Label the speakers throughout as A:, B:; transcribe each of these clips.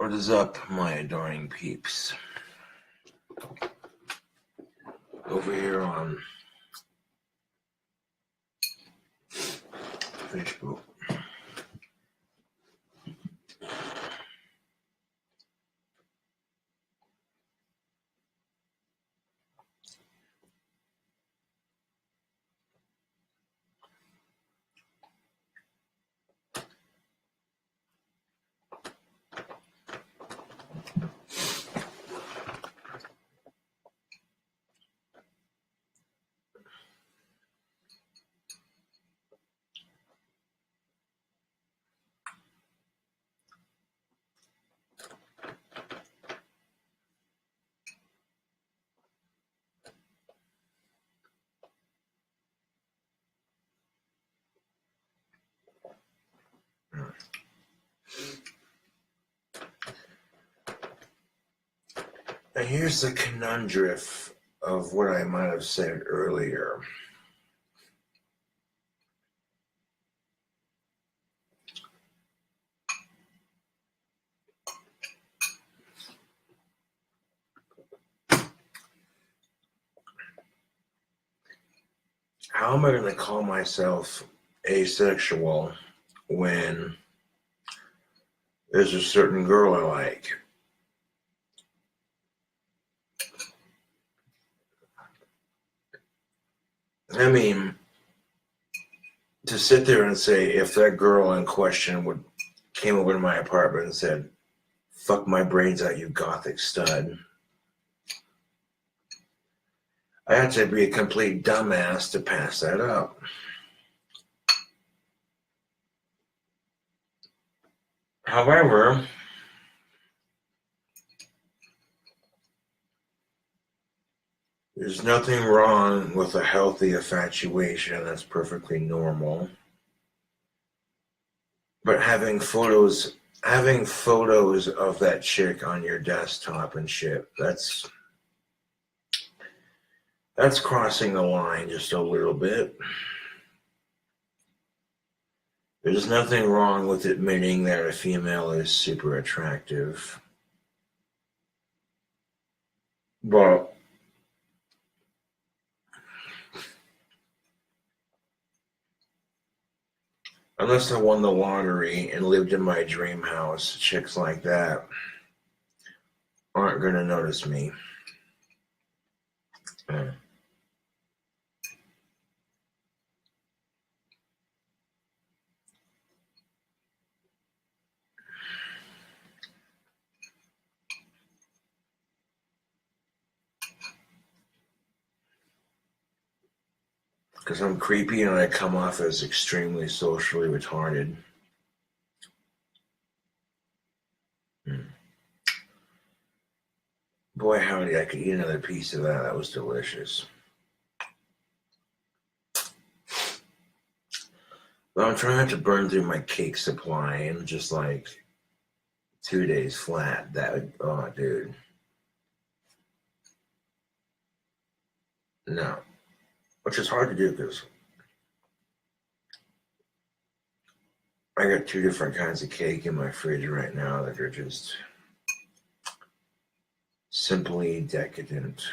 A: What is up, my adoring peeps? Over here on Facebook. And here's the conundrum of what I might have said earlier. How am I going to call myself asexual when there's a certain girl I like? I mean, to sit there and say, if that girl in question came over to my apartment and said, "Fuck my brains out, you gothic stud," I had to be a complete dumbass to pass that up. However, there's nothing wrong with a healthy infatuation. That's perfectly normal. But having photos of that chick on your desktop and shit, that's crossing the line just a little bit. There's nothing wrong with admitting that a female is super attractive. But unless I won the lottery and lived in my dream house, chicks like that aren't going to notice me. Because I'm creepy and I come off as extremely socially retarded. Boy, howdy, I could eat another piece of that. That was delicious. But I'm trying not to burn through my cake supply in just like 2 days flat. Oh, dude. No. Which is hard to do because I got 2 different kinds of cake in my fridge right now that are just simply decadent.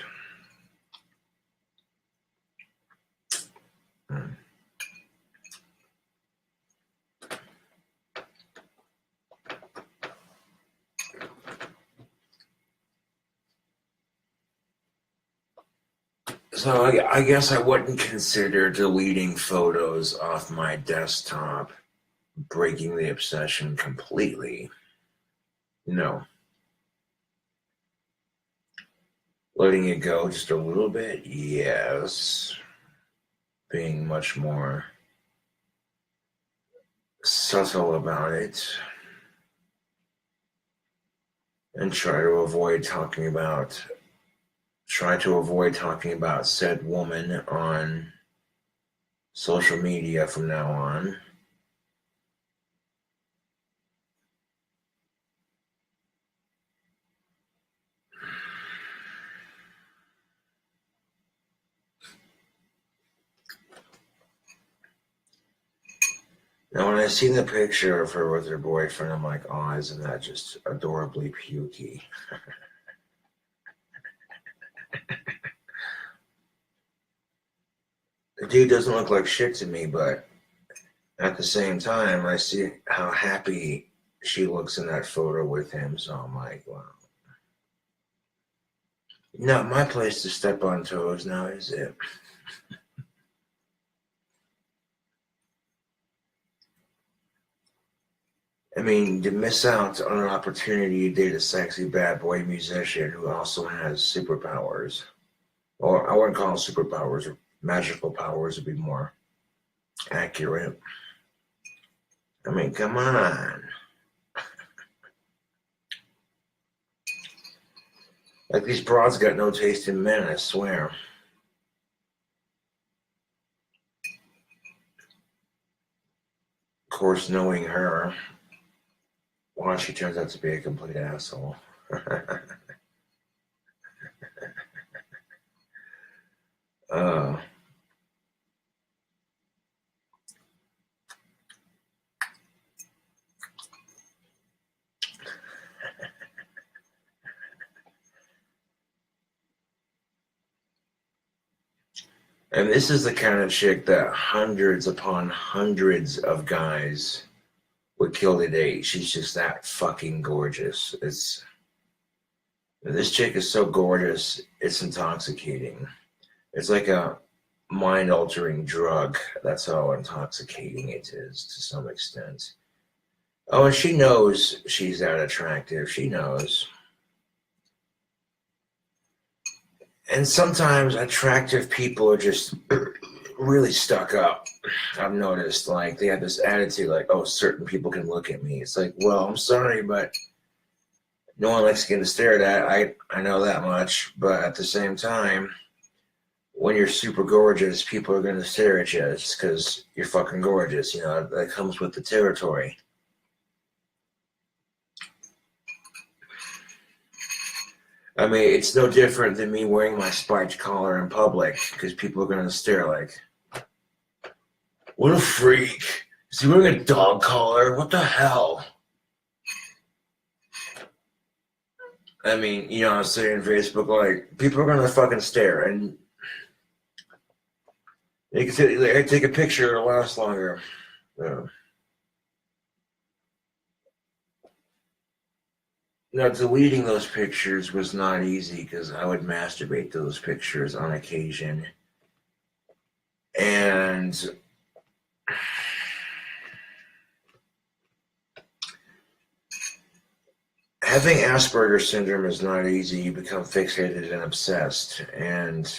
A: So I guess I wouldn't consider deleting photos off my desktop breaking the obsession completely. No. Letting it go just a little bit, yes. Being much more subtle about it. And try to avoid talking about said woman on social media from now on. Now, when I see the picture of her with her boyfriend, I'm like, oh, isn't that just adorably pukey? The dude doesn't look like shit to me, but at the same time, I see how happy she looks in that photo with him, so I'm like, wow. Not my place to step on toes now, is it? I mean, to miss out on an opportunity to date a sexy bad boy musician who also has superpowers. Or I wouldn't call them superpowers, or magical powers would be more accurate. I mean, come on. Like, these broads got no taste in men, I swear. Of course, knowing her, well, she turns out to be a complete asshole. uh, and this is the kind of chick that hundreds upon hundreds of guys would kill to date. She's just that fucking gorgeous. This chick is so gorgeous, it's intoxicating. It's like a mind-altering drug. That's how intoxicating it is to some extent. Oh, and she knows she's that attractive. She knows. And sometimes attractive people are just really stuck up. I've noticed, like, they have this attitude like, oh, certain people can look at me. It's like, well, I'm sorry, but no one likes getting stared at. I know that much. But at the same time, when you're super gorgeous, people are going to stare at you just because you're fucking gorgeous. You know, that comes with the territory. I mean, it's no different than me wearing my spiked collar in public because people are going to stare like, what a freak. Is he wearing a dog collar? What the hell? I mean, you know what I'm saying, Facebook, like, people are going to fucking stare, and they can take a picture, it'll last longer. Now, deleting those pictures was not easy because I would masturbate those pictures on occasion. And having Asperger's syndrome is not easy. You become fixated and obsessed. And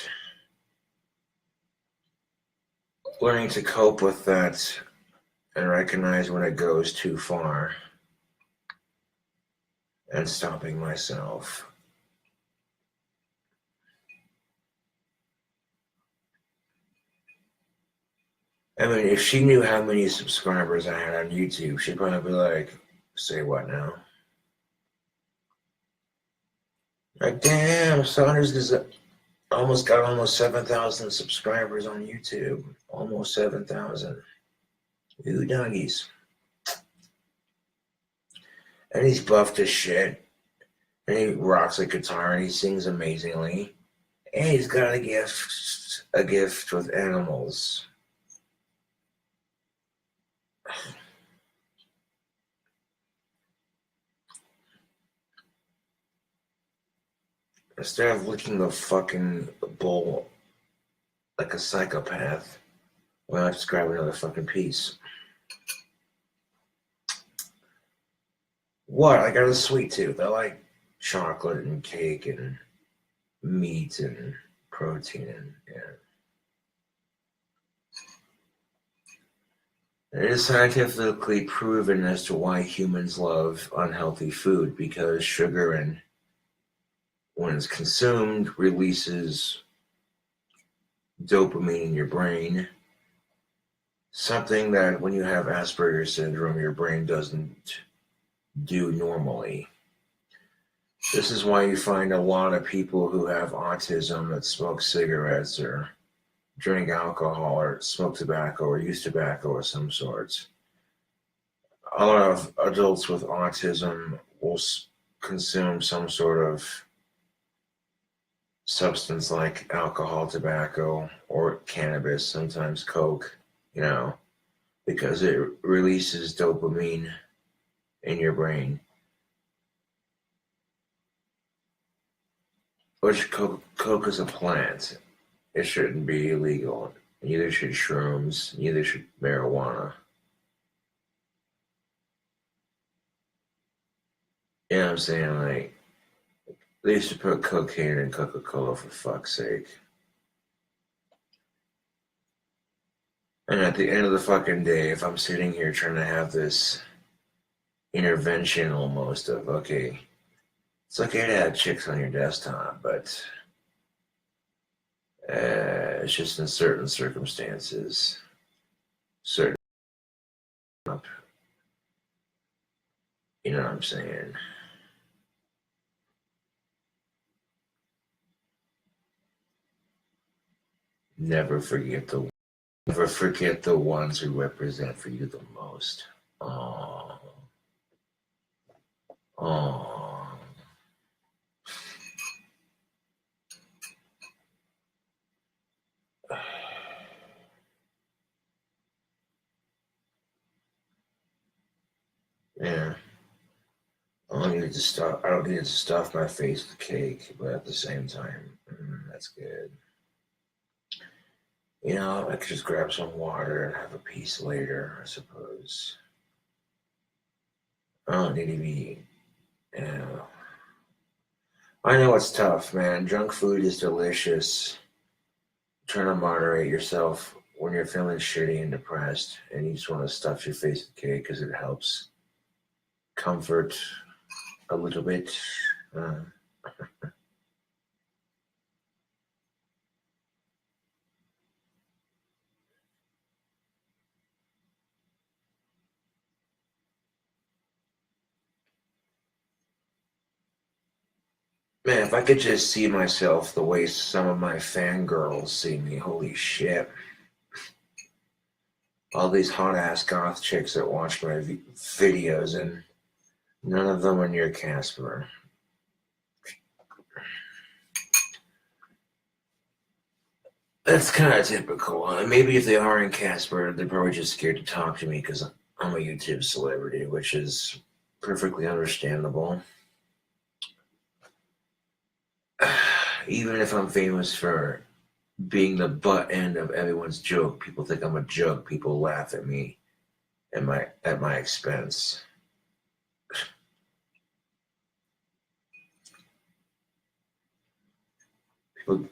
A: learning to cope with that and recognize when it goes too far and stopping myself. I mean, if she knew how many subscribers I had on YouTube, she'd probably be like, say what now? Like, damn, Saunders is almost 7,000 subscribers on YouTube. Almost 7,000. Ooh, doggies. And he's buffed as shit. And he rocks a guitar and he sings amazingly. And he's got a gift with animals. Instead of licking the fucking bowl like a psychopath, well, I just grab another fucking piece. What? I got a sweet tooth. I like chocolate and cake and meat and protein and yeah. It is scientifically proven as to why humans love unhealthy food, because sugar, and when it's consumed, releases dopamine in your brain. Something that when you have Asperger's syndrome, your brain doesn't do normally. This is why you find a lot of people who have autism that smoke cigarettes or drink alcohol or smoke tobacco or use tobacco of some sorts. a lot of adults with autism will consume some sort of substance like alcohol, tobacco, or cannabis, sometimes coke, you know, because it releases dopamine in your brain. Which coke is a plant. It shouldn't be illegal. Neither should shrooms, neither should marijuana. You know what I'm saying? Like, they used to put cocaine in Coca-Cola, for fuck's sake. And at the end of the fucking day, if I'm sitting here trying to have this intervention almost of, okay, it's okay to have chicks on your desktop, but it's just in certain circumstances. Certain, you know what I'm saying? Never forget the ones who represent for you the most. Oh, oh. Yeah. I don't need to stuff my face with cake, but at the same time, that's good. You know, I could just grab some water and have a piece later, I suppose. I don't need to be, you know. I know it's tough, man. Junk food is delicious. Trying to moderate yourself when you're feeling shitty and depressed, and you just want to stuff your face with cake because it helps comfort a little bit. Man, if I could just see myself the way some of my fangirls see me, holy shit. All these hot ass goth chicks that watch my videos, and none of them are near Casper. That's kind of typical. Maybe if they are in Casper, they're probably just scared to talk to me because I'm a YouTube celebrity, which is perfectly understandable. Even if I'm famous for being the butt end of everyone's joke, people think I'm a joke. People laugh at me at my expense.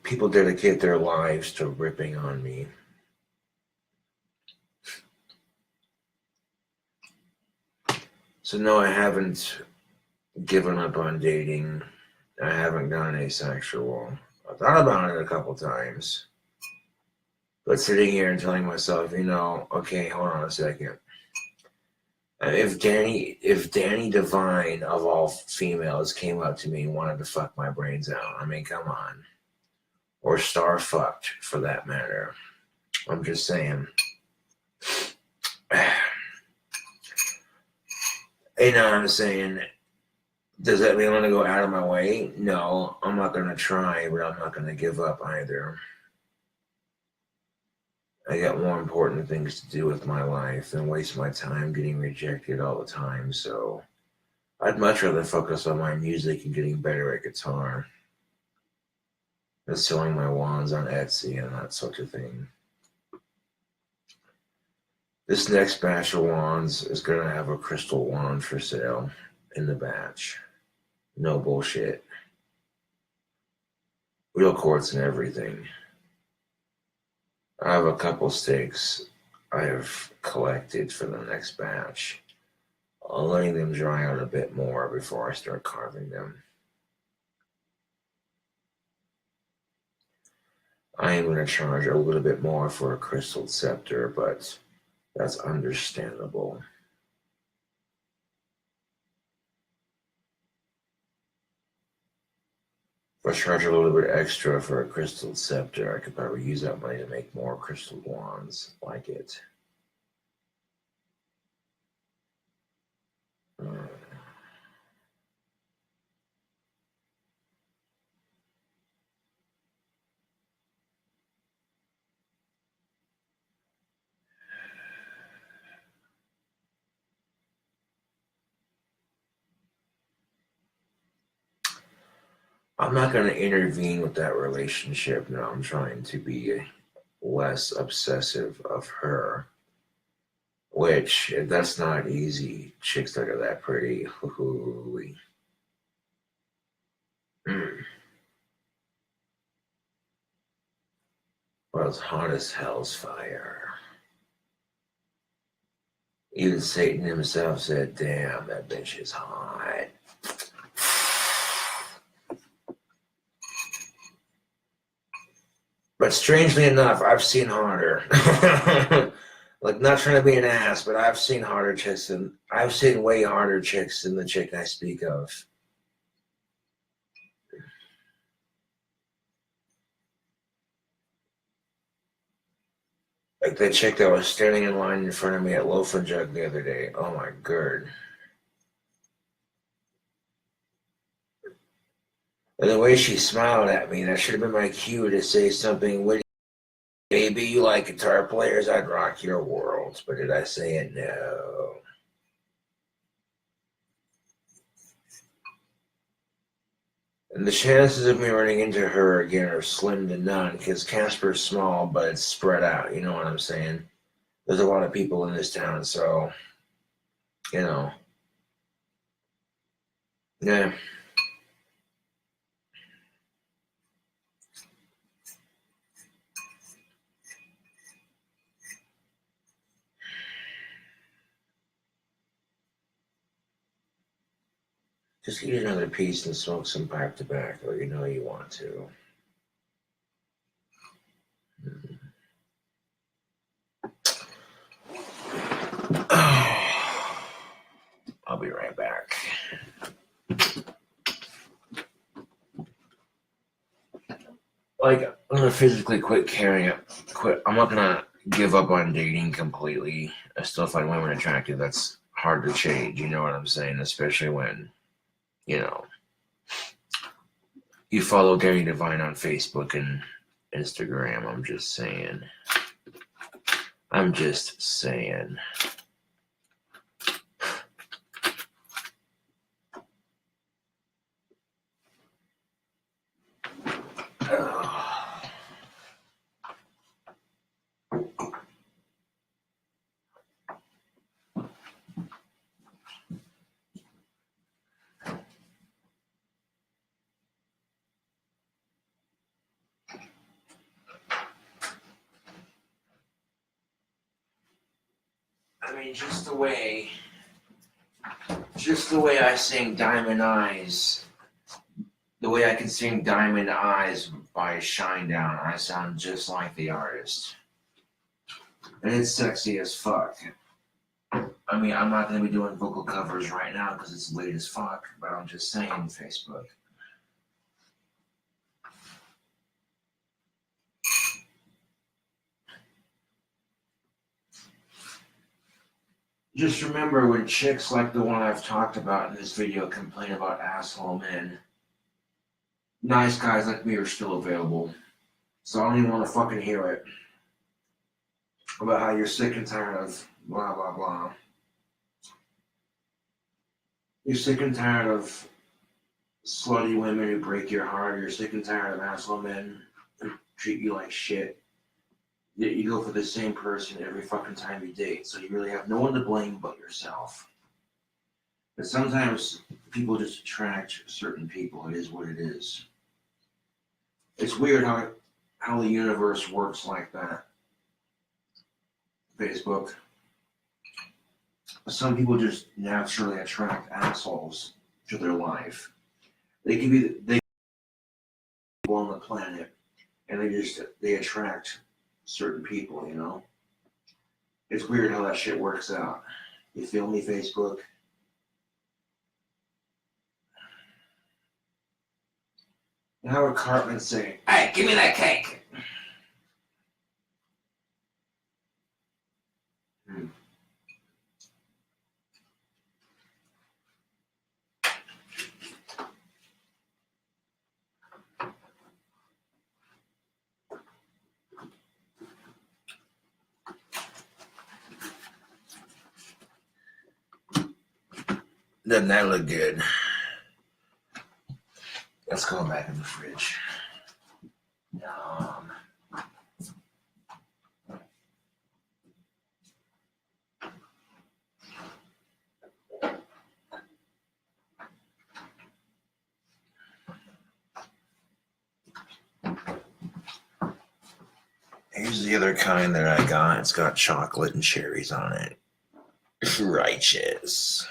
A: People dedicate their lives to ripping on me. So no, I haven't given up on dating. I haven't gone asexual. I thought about it a couple times. But sitting here and telling myself, you know, okay, hold on a second. If Danny Devine of all females came up to me and wanted to fuck my brains out, I mean, come on. Or star fucked for that matter. I'm just saying. You know what I'm saying? Does that mean I'm going to go out of my way? No, I'm not going to try, but I'm not going to give up either. I got more important things to do with my life than waste my time getting rejected all the time, so I'd much rather focus on my music and getting better at guitar than selling my wands on Etsy and that sort of thing. This next batch of wands is going to have a crystal wand for sale in the batch. No bullshit. Real quartz and everything. I have a couple sticks I have collected for the next batch. I'm letting them dry out a bit more before I start carving them. I am going to charge a little bit more for a crystal scepter, but that's understandable. If I charge a little bit extra for a crystal scepter, I could probably use that money to make more crystal wands like it. I'm not going to intervene with that relationship. No, I'm trying to be less obsessive of her. Which, that's not easy. Chicks that are that pretty. Well, it's hot as hell's fire. Even Satan himself said, damn, that bitch is hot. But strangely enough, I've seen harder. Like, not trying to be an ass, but I've seen harder chicks, and I've seen way harder chicks than the chick I speak of. Like the chick that was standing in line in front of me at Loaf and Jug the other day. Oh my god. And the way she smiled at me, that should have been my cue to say something witty. Baby, you like guitar players? I'd rock your world. But did I say it? No. And the chances of me running into her again are slim to none, because Casper's small, but it's spread out. You know what I'm saying? There's a lot of people in this town, so, you know. Yeah. Just eat another piece and smoke some pipe tobacco. You know you want to. I'll be right back. Like, I'm gonna physically quit carrying it. I'm not gonna give up on dating completely. I still find women attractive. That's hard to change. You know what I'm saying? Especially when, you know, you follow Gary Devine on Facebook and Instagram. I'm just saying. I mean, just the way I sing Diamond Eyes, the way I can sing Diamond Eyes by Shinedown, I sound just like the artist. And it's sexy as fuck. I mean, I'm not going to be doing vocal covers right now because it's late as fuck, but I'm just saying, Facebook. Just remember, when chicks like the one I've talked about in this video complain about asshole men, nice guys like me are still available. So I don't even want to fucking hear it about how you're sick and tired of blah, blah, blah. You're sick and tired of slutty women who break your heart. You're sick and tired of asshole men who treat you like shit. Yet you go for the same person every fucking time you date. So you really have no one to blame but yourself. But sometimes people just attract certain people. It is what it is. It's weird how the universe works like that. Facebook. Some people just naturally attract assholes to their life. They can be people on the planet, and they attract certain people, you know? It's weird how that shit works out. You feel me, Facebook? Howard Cartman saying, "Hey, give me that cake." Doesn't that look good? Let's go back in the fridge. Here's the other kind that I got. It's got chocolate and cherries on it. Righteous.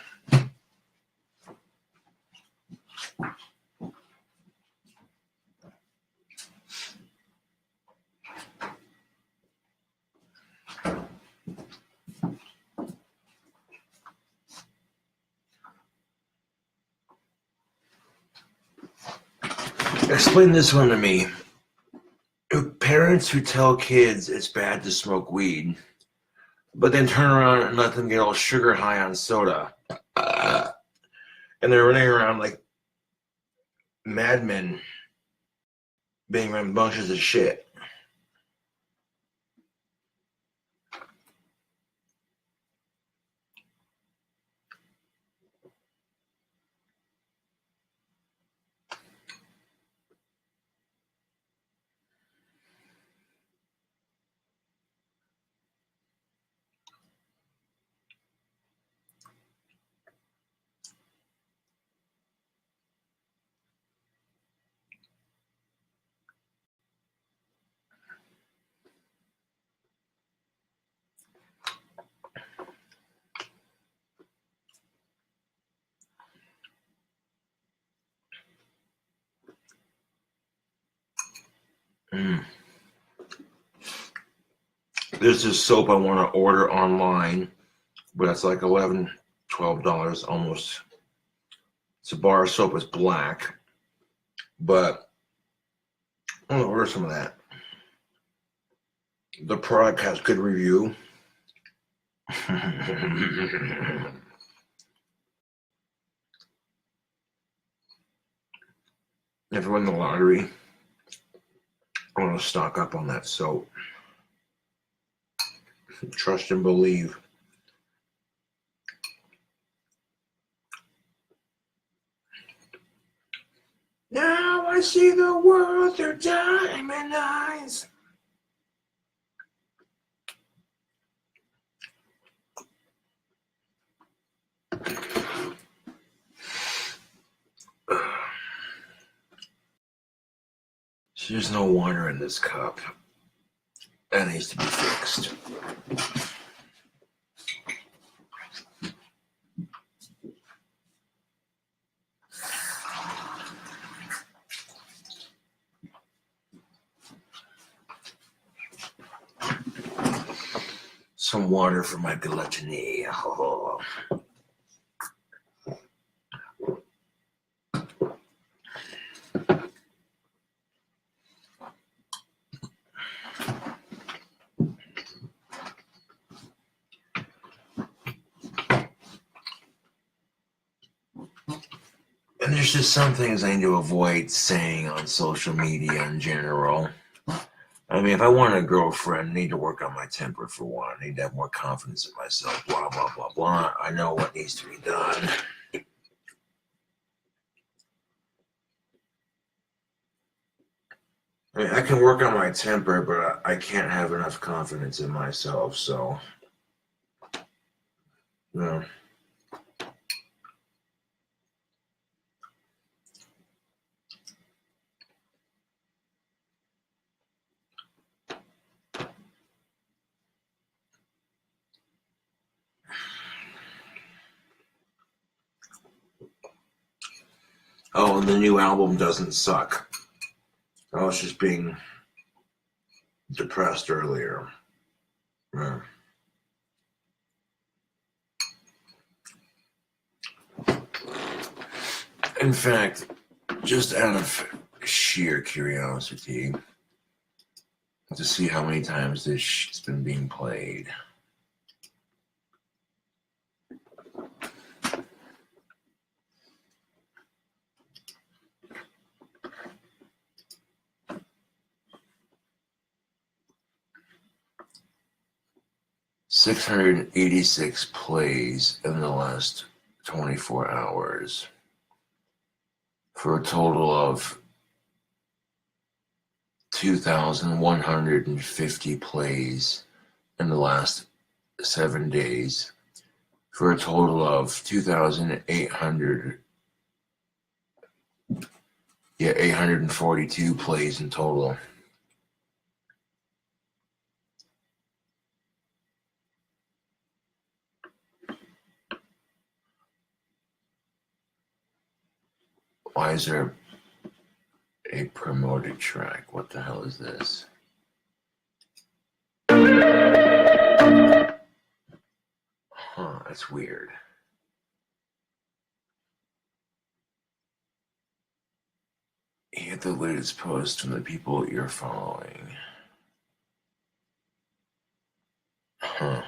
A: Explain this one to me. Parents who tell kids it's bad to smoke weed, but then turn around and let them get all sugar high on soda. And they're running around like madmen, being rambunctious as shit. There's this soap I want to order online, but it's like $11, $12 almost. It's a bar soap. It's black, but I'm gonna order some of that. The product has good review. If I win the lottery, I want to stock up on that soap. Trust and believe. Now I see the world through diamond eyes. There's no water in this cup. That needs to be fixed. Some water for my gluttony. Oh. And there's just some things I need to avoid saying on social media in general. I mean, if I want a girlfriend, I need to work on my temper for one. I need to have more confidence in myself, blah, blah, blah, blah. I know what needs to be done. I mean, I can work on my temper, but I can't have enough confidence in myself, so, you know. Oh, and the new album doesn't suck. I was just being depressed earlier. Yeah. In fact, just out of sheer curiosity, to see how many times this shit's been being played. $686 plays in the last 24 hours. for a total of 2,150 plays in the last 7 days, for a total of 842 plays in total. Why is there a promoted track? What the hell is this? Huh, that's weird. Hit the latest post from the people you're following. Huh.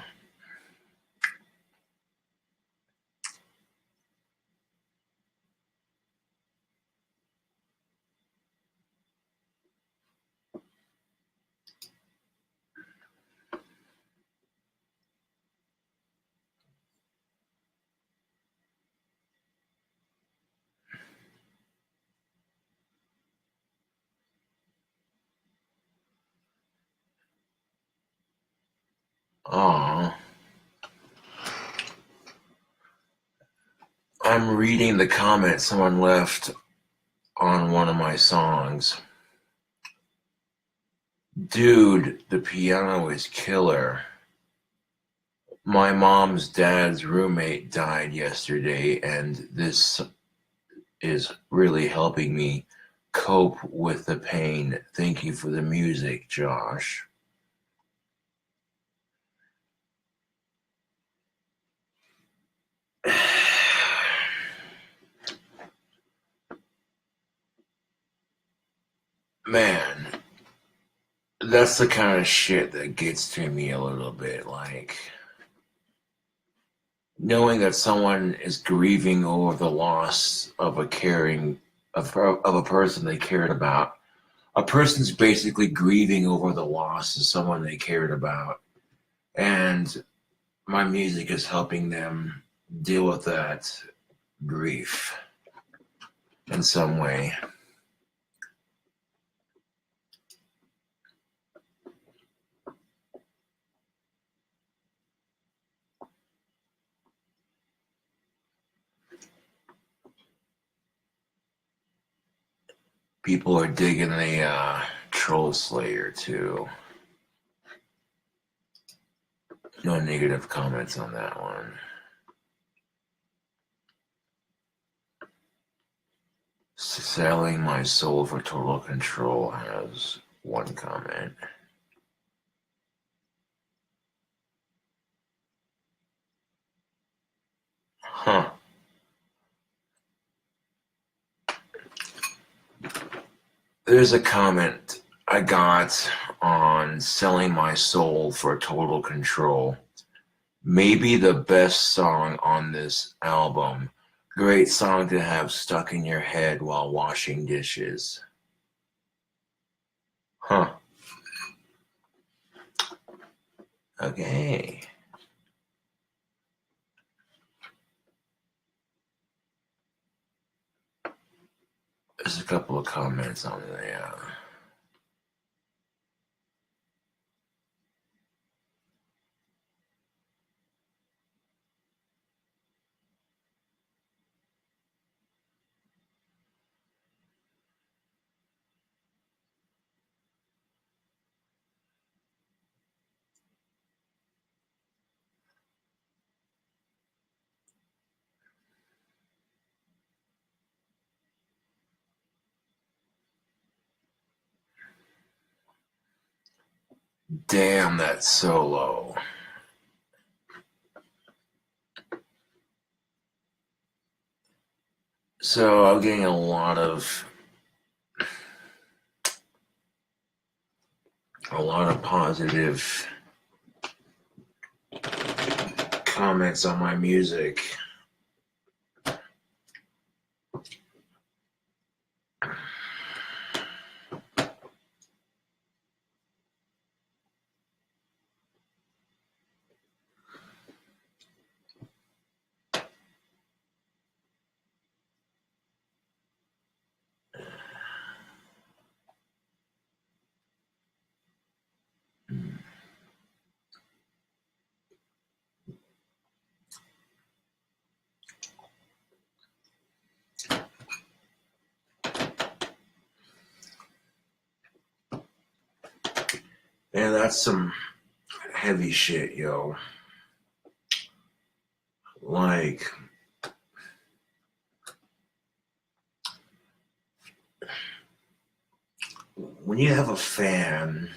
A: Aw. I'm reading the comment someone left on one of my songs. Dude, the piano is killer. My mom's dad's roommate died yesterday, and this is really helping me cope with the pain. Thank you for the music, Josh. Man, that's the kind of shit that gets to me a little bit. Like, knowing that someone is grieving over the loss of a person they cared about. A person's basically grieving over the loss of someone they cared about, and my music is helping them deal with that grief in some way. People are digging the Troll Slayer too. No negative comments on that one. Selling my soul for total control has one comment. Huh. There's a comment I got on selling my soul for total control. Maybe the best song on this album. Great song to have stuck in your head while washing dishes. Huh. Okay. There's a couple of comments on there. Damn, that solo. So I'm getting a lot of positive comments on my music. And that's some heavy shit, yo. Like, when you have a fan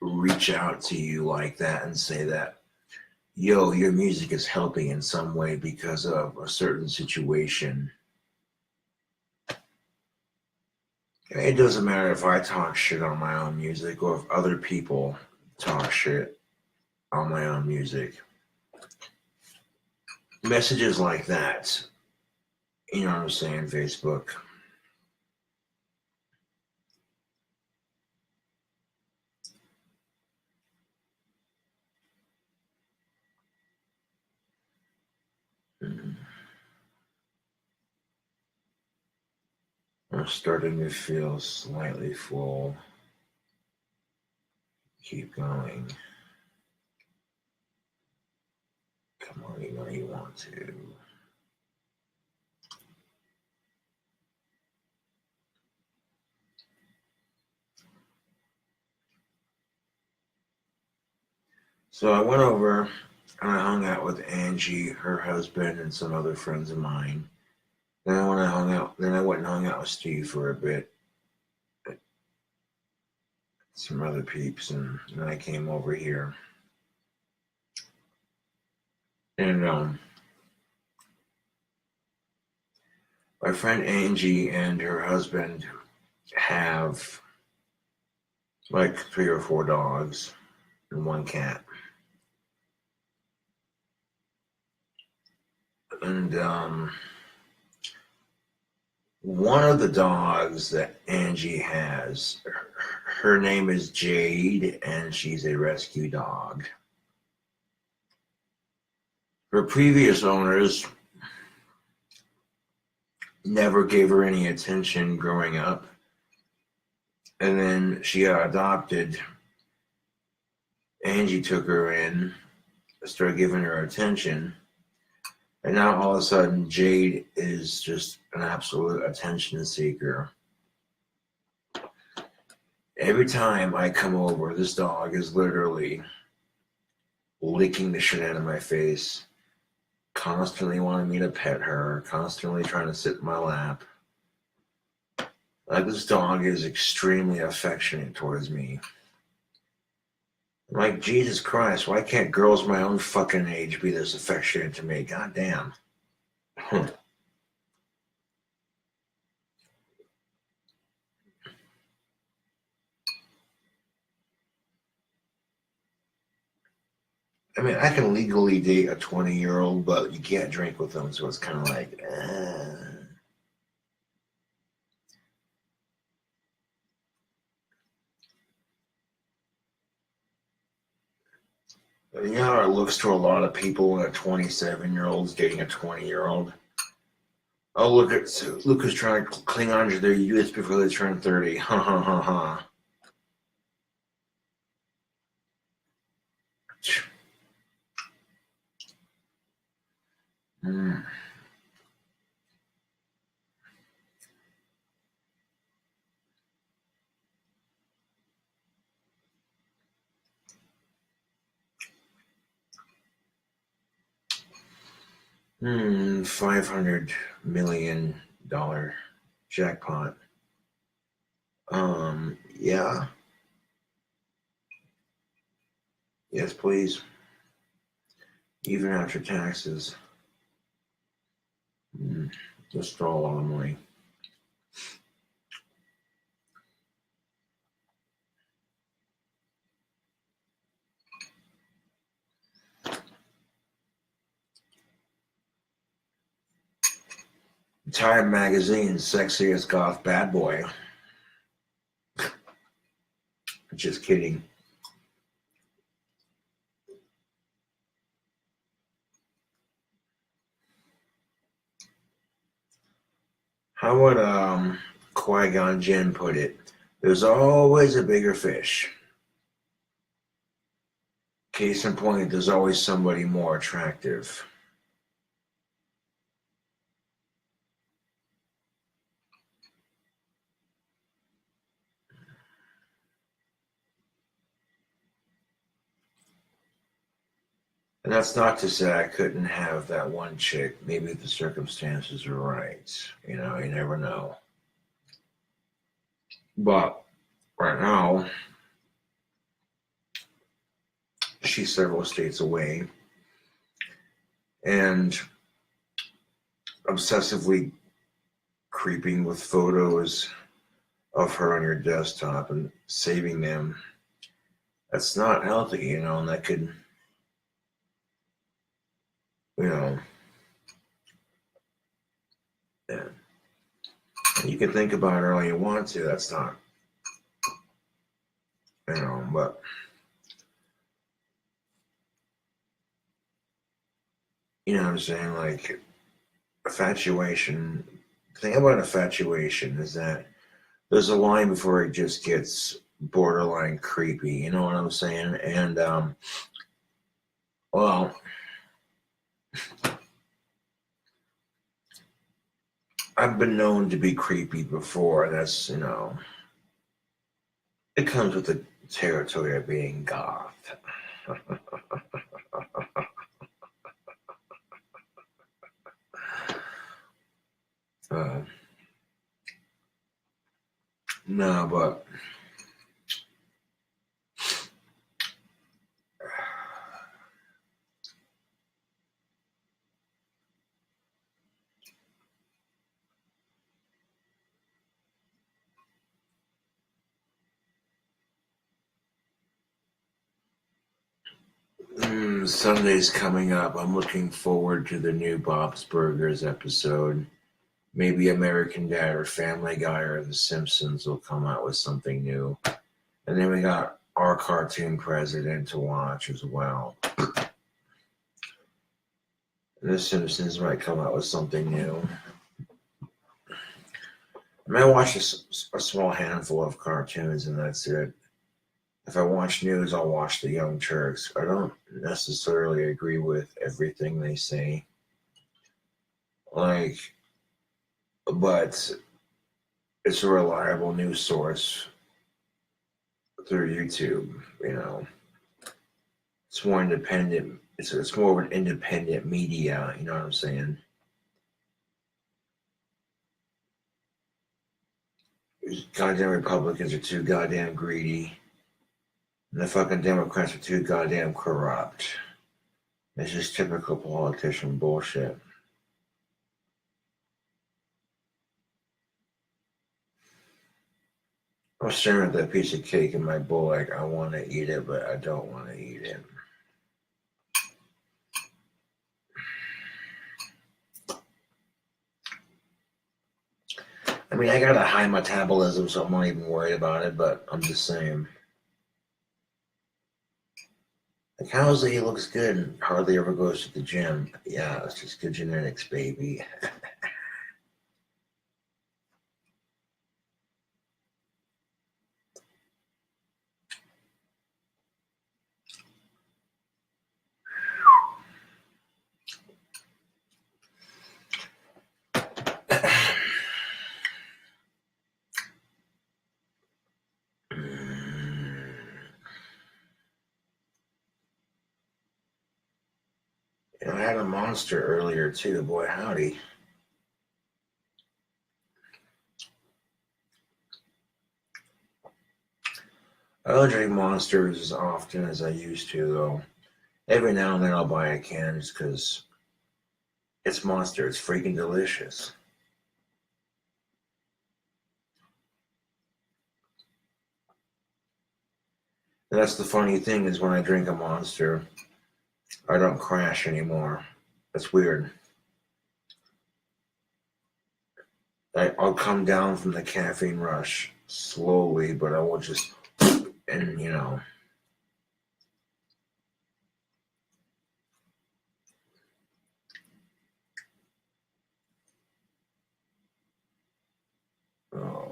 A: reach out to you like that and say that, yo, your music is helping in some way because of a certain situation. It doesn't matter if I talk shit on my own music or if other people talk shit on my own music. Messages like that, you know what I'm saying, Facebook. I'm starting to feel slightly full. Keep going. Come on, you know you want to. So I went over and I hung out with Angie, her husband, and some other friends of mine. Then I went and hung out with Steve for a bit, some other peeps, and then I came over here. And my friend Angie and her husband have like 3 or 4 dogs and 1 cat. And one of the dogs that Angie has, her name is Jade, and she's a rescue dog. Her previous owners never gave her any attention growing up. And then she got adopted. Angie took her in, started giving her attention. And now all of a sudden, Jade is just an absolute attention seeker. Every time I come over, this dog is literally licking the shit out of my face, constantly wanting me to pet her, constantly trying to sit in my lap. Like, this dog is extremely affectionate towards me. I'm like, Jesus Christ, why can't girls my own fucking age be this affectionate to me? God damn. I mean, I can legally date a 20-year-old, but you can't drink with them, so it's kind of like, You know how it looks to a lot of people when a 27-year-old's dating a 20-year-old? Oh, look who's trying to cling on to their youth before they turn 30. Ha ha ha ha. Mm. 500 million dollar jackpot. Yeah. Yes, please. Even after taxes. Just throw a lot of money. Time Magazine's sexiest goth bad boy. Just kidding. How would Qui-Gon Jinn put it? There's always a bigger fish. Case in point, there's always somebody more attractive. And that's not to say I couldn't have that one chick. Maybe the circumstances are right. You know, you never know. But right now, she's several states away and obsessively creeping with photos of her on your desktop and saving them. That's not healthy, you know, and that could, you know, yeah. And you can think about it all you want to. That's not, you know, but you know what I'm saying? Like, infatuation. The thing about infatuation is that there's a line before it just gets borderline creepy. You know what I'm saying? And well, I've been known to be creepy before. That's, you know, it comes with the territory of being goth. uh, no, but Sunday's coming up. I'm looking forward to the new Bob's Burgers episode. Maybe American Dad or Family Guy or The Simpsons will come out with something new. And then we got our cartoon president to watch as well. The Simpsons might come out with something new. I might watch a small handful of cartoons and that's it. If I watch news, I'll watch the Young Turks. I don't necessarily agree with everything they say. Like, but it's a reliable news source through YouTube, you know. It's more independent. It's more of an independent media, you know what I'm saying? Goddamn Republicans are too goddamn greedy. And the fucking Democrats are too goddamn corrupt. It's just typical politician bullshit. I'm staring at that piece of cake in my bowl like I want to eat it, but I don't want to eat it. I mean, I got a high metabolism, so I'm not even worried about it, but I'm just saying. Like, how is it he looks good and hardly ever goes to the gym? Yeah, it's just good genetics, baby. And I had a monster earlier too, boy howdy. I don't drink monsters as often as I used to, though. Every now and then I'll buy a can just because it's monster. It's freaking delicious. And that's the funny thing is when I drink a monster, I don't crash anymore. That's weird. I'll come down from the caffeine rush slowly, but I will just, and you know. Oh.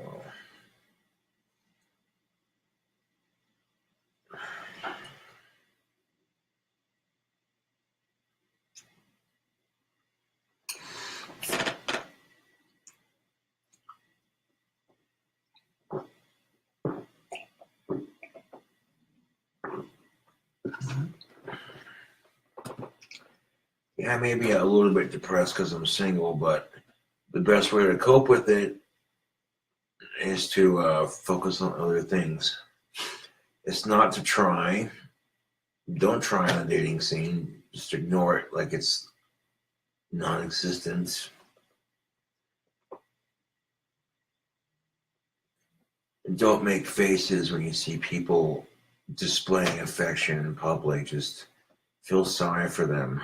A: Yeah, maybe a little bit depressed because I'm single, but the best way to cope with it is to focus on other things. It's not to try. Don't try on the dating scene. Just ignore it like it's non-existent. Don't make faces when you see people displaying affection in public. Just feel sorry for them.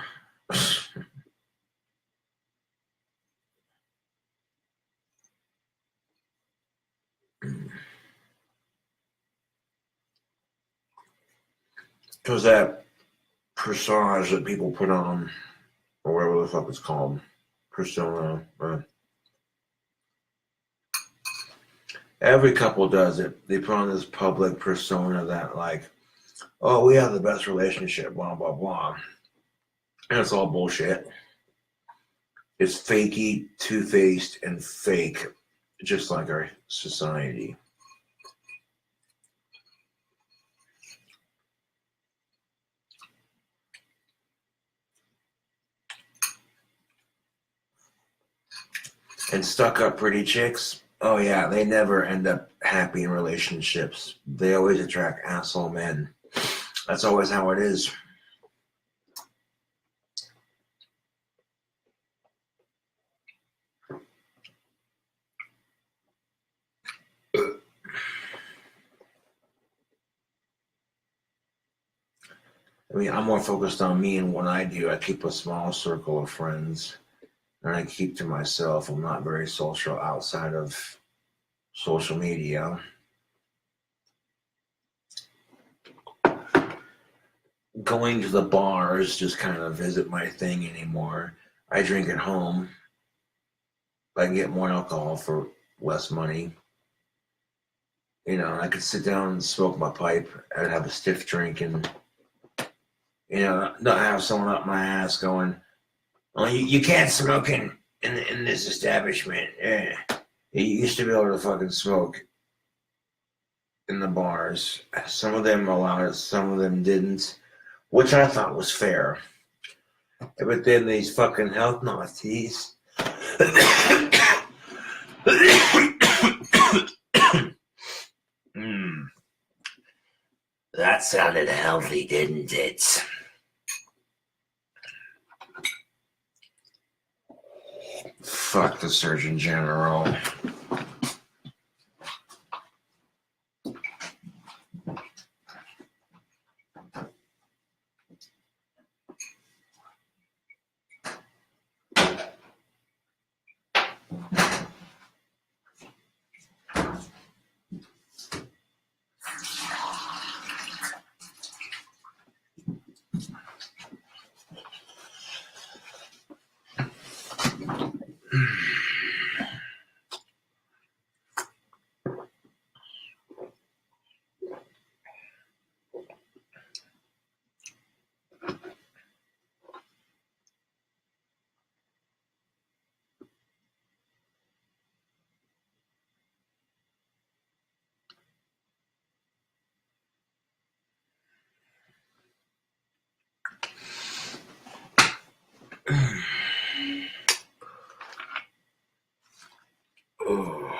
A: Because that personage that people put on, or whatever the fuck it's called, persona. Every couple does it. They put on this public persona that, like, oh, we have the best relationship, blah, blah, blah. And it's all bullshit. It's fakey, two-faced, and fake, just like our society. And stuck-up pretty chicks, oh yeah, they never end up happy in relationships. They always attract asshole men. That's always how it is. I mean, I'm more focused on me and what I do. I keep a small circle of friends, and I keep to myself. I'm not very social outside of social media. Going to the bars just kind of isn't my thing anymore. I drink at home. I can get more alcohol for less money. You know, I could sit down and smoke my pipe and have a stiff drink and, you know, not have someone up my ass going, oh, you can't smoke in this establishment. Yeah. You used to be able to fucking smoke in the bars. Some of them allowed it, some of them didn't, which I thought was fair. But then these fucking health Nazis. That sounded healthy, didn't it? Fuck the Surgeon General. Oh.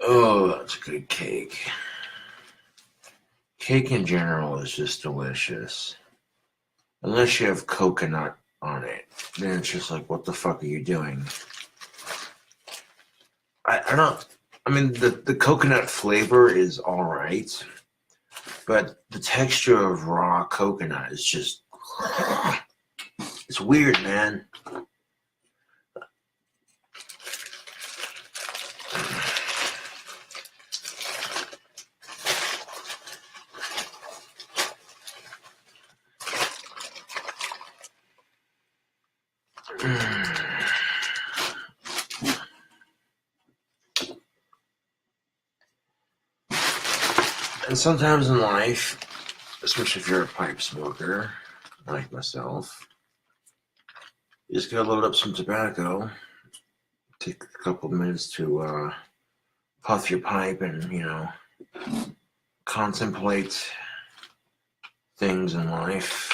A: Oh, that's good cake. Cake in general is just delicious. Unless you have coconut on it. Then it's just like, what the fuck are you doing? I don't... I mean, the coconut flavor is alright. But the texture of raw coconut is just... It's weird, man. And sometimes in life, especially if you're a pipe smoker, like myself. You just gotta load up some tobacco. Take a couple of minutes to puff your pipe and, contemplate things in life.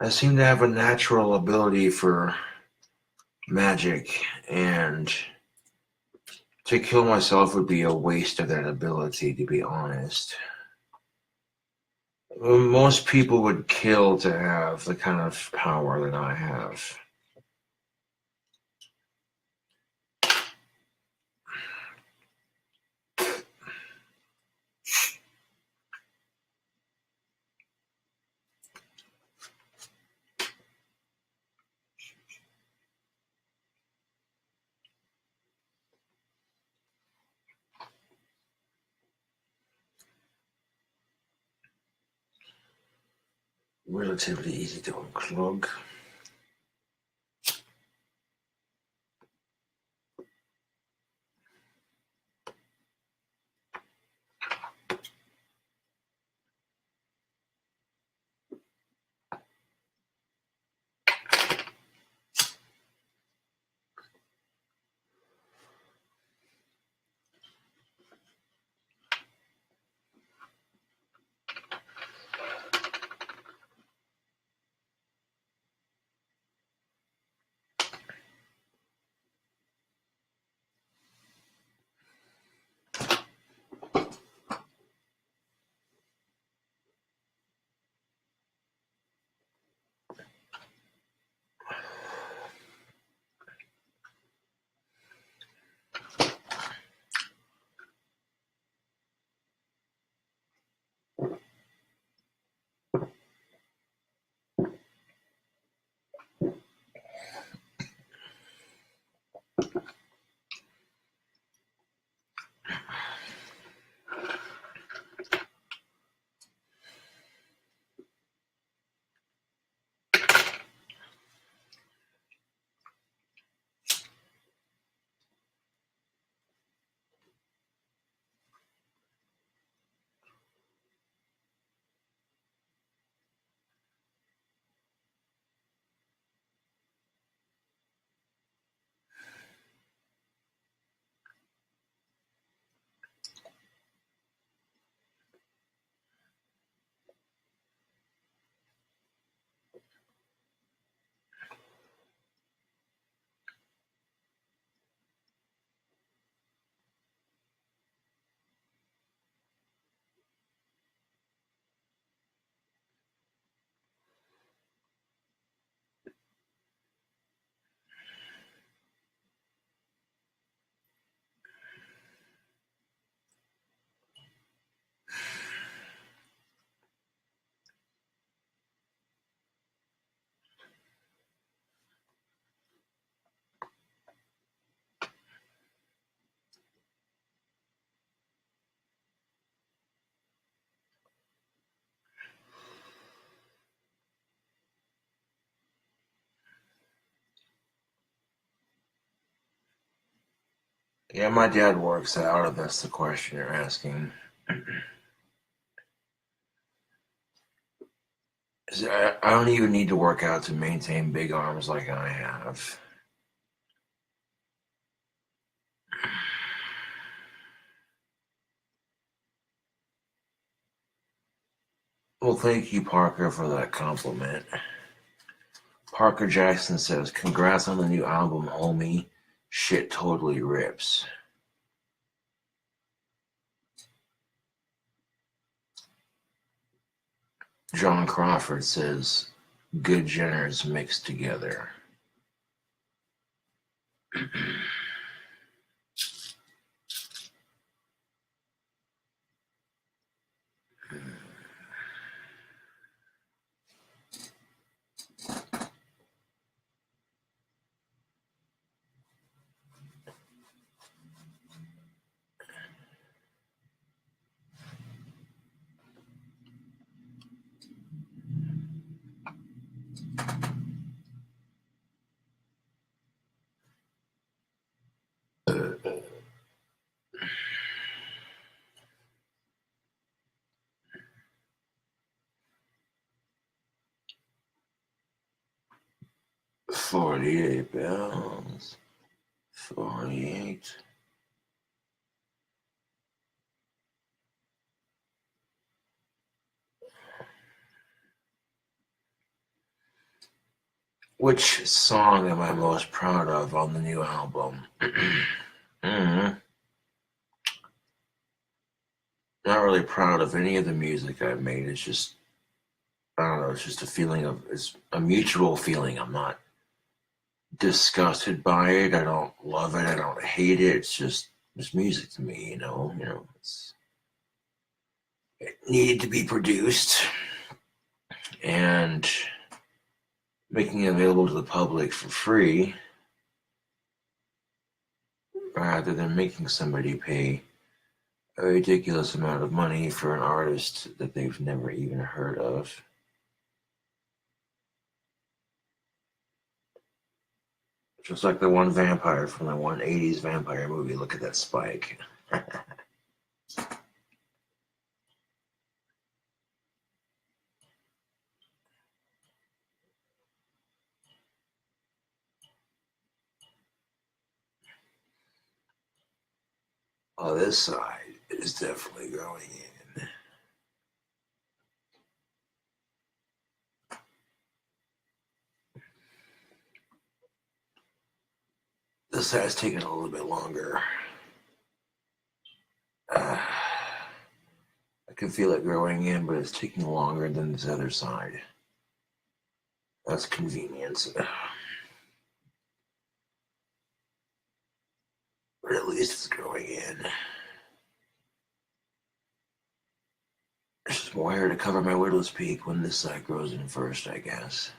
A: I seem to have a natural ability for magic, and to kill myself would be a waste of that ability, to be honest. Most people would kill to have the kind of power that I have. Relatively easy to unclog. Yeah, my dad works out, if that's the question you're asking. I don't even need to work out to maintain big arms like I have. Well, thank you, Parker, for that compliment. Parker Jackson says, "Congrats on the new album, homie. Shit totally rips." John Crawford says, "Good genres mixed together." 48 pounds. 48. Which song am I most proud of on the new album? Not really proud of any of the music I've made. It's just, I don't know, it's just a feeling of, it's a mutual feeling. I'm not disgusted by it. I don't love it. I don't hate it. It's just music to me, it needed to be produced, and making it available to the public for free rather than making somebody pay a ridiculous amount of money for an artist that they've never even heard of. Just like the one vampire from the one 80s vampire movie. Look at that spike. Oh, this side is definitely going in. This side's taking a little bit longer. I can feel it growing in, but it's taking longer than this other side. That's convenience. But at least it's growing in. There's just more hair to cover my widow's peak when this side grows in first, I guess.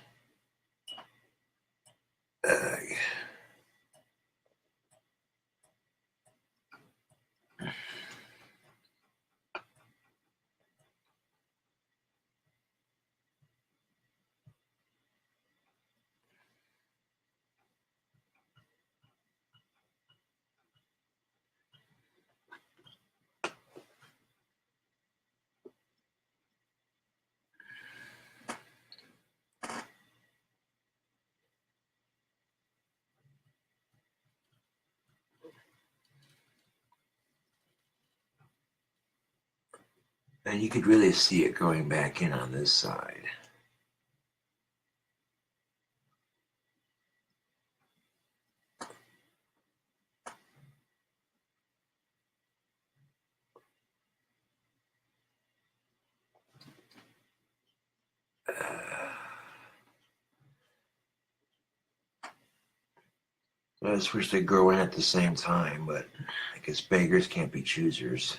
A: And you could really see it going back in on this side. I just wish they'd grow in at the same time, but I guess beggars can't be choosers.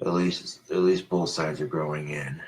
A: At least both sides are growing in.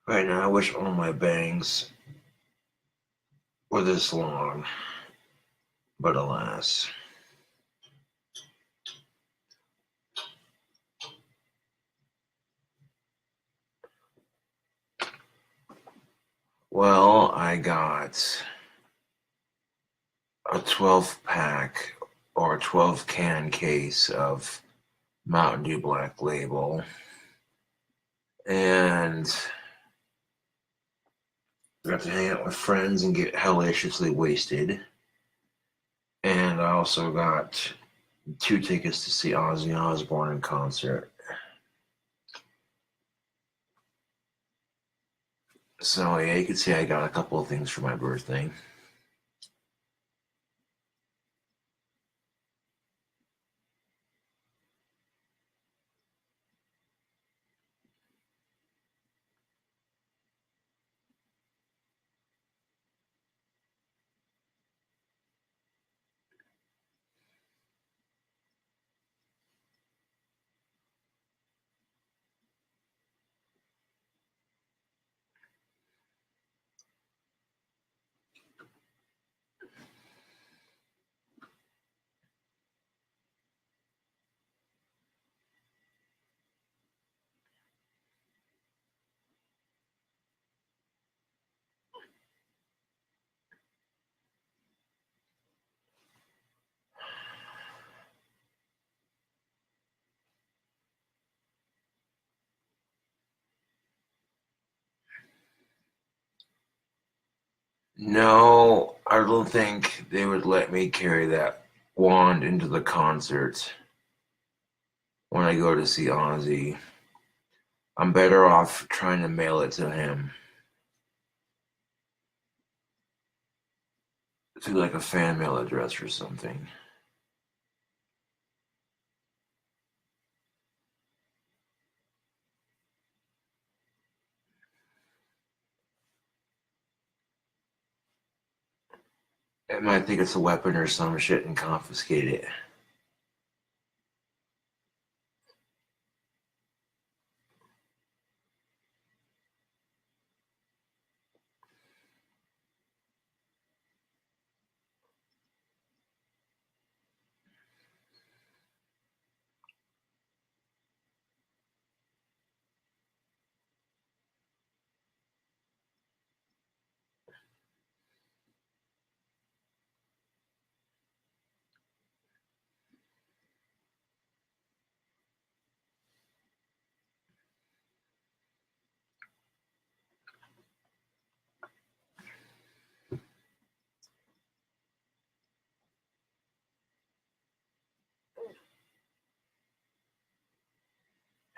A: Right now, I wish all my bangs were this long, but alas. Well, I got a 12 pack or a 12 can case of Mountain Dew Black Label, and got to hang out with friends and get hellaciously wasted. And I also got 2 tickets to see Ozzy Osbourne in concert. So yeah, you can see I got a couple of things for my birthday. No, I don't think they would let me carry that wand into the concert when I go to see Ozzy. I'm better off trying to mail it to him through like a fan mail address or something. It might think it's a weapon or some shit and confiscate it.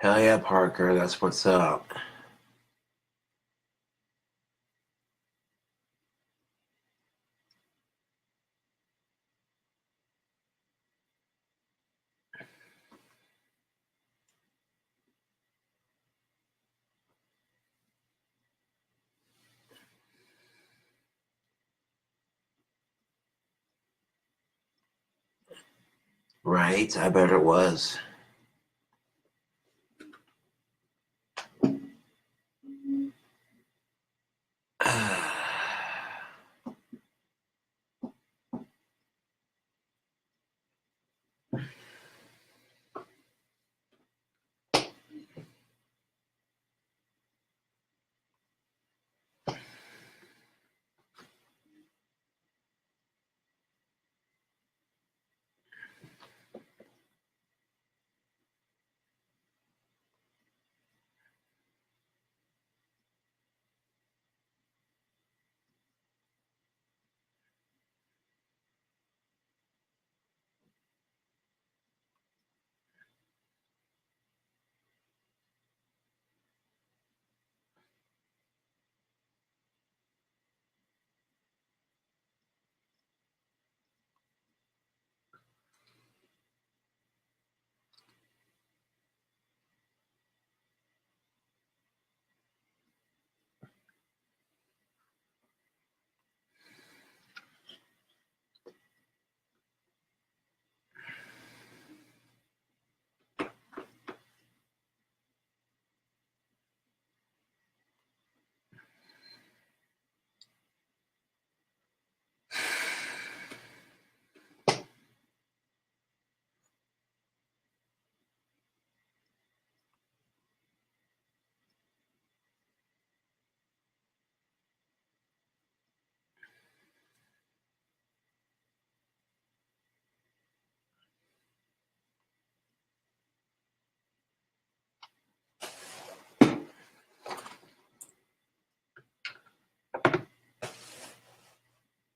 A: Hell yeah, Parker, that's what's up. Right? I bet it was.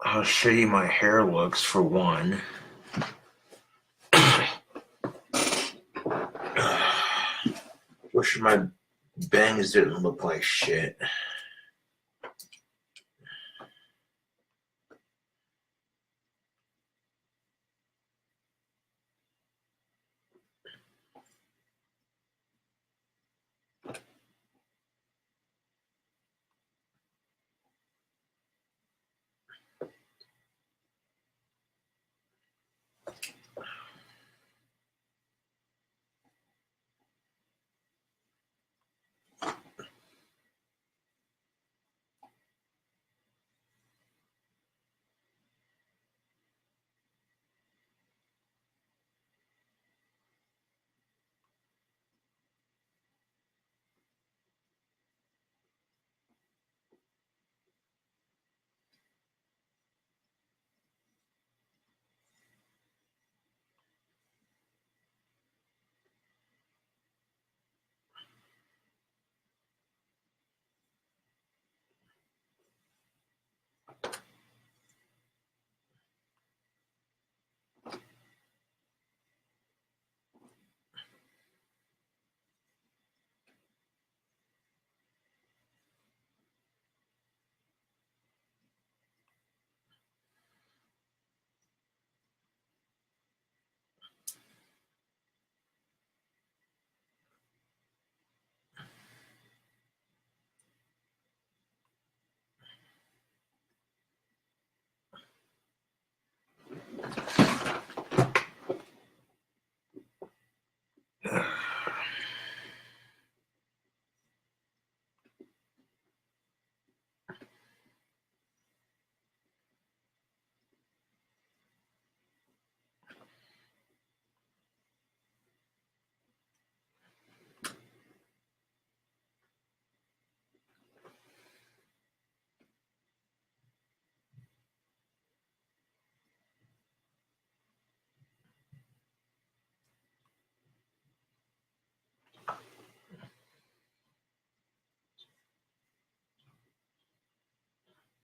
A: How shitty my hair looks, for one. Wish my bangs didn't look like shit.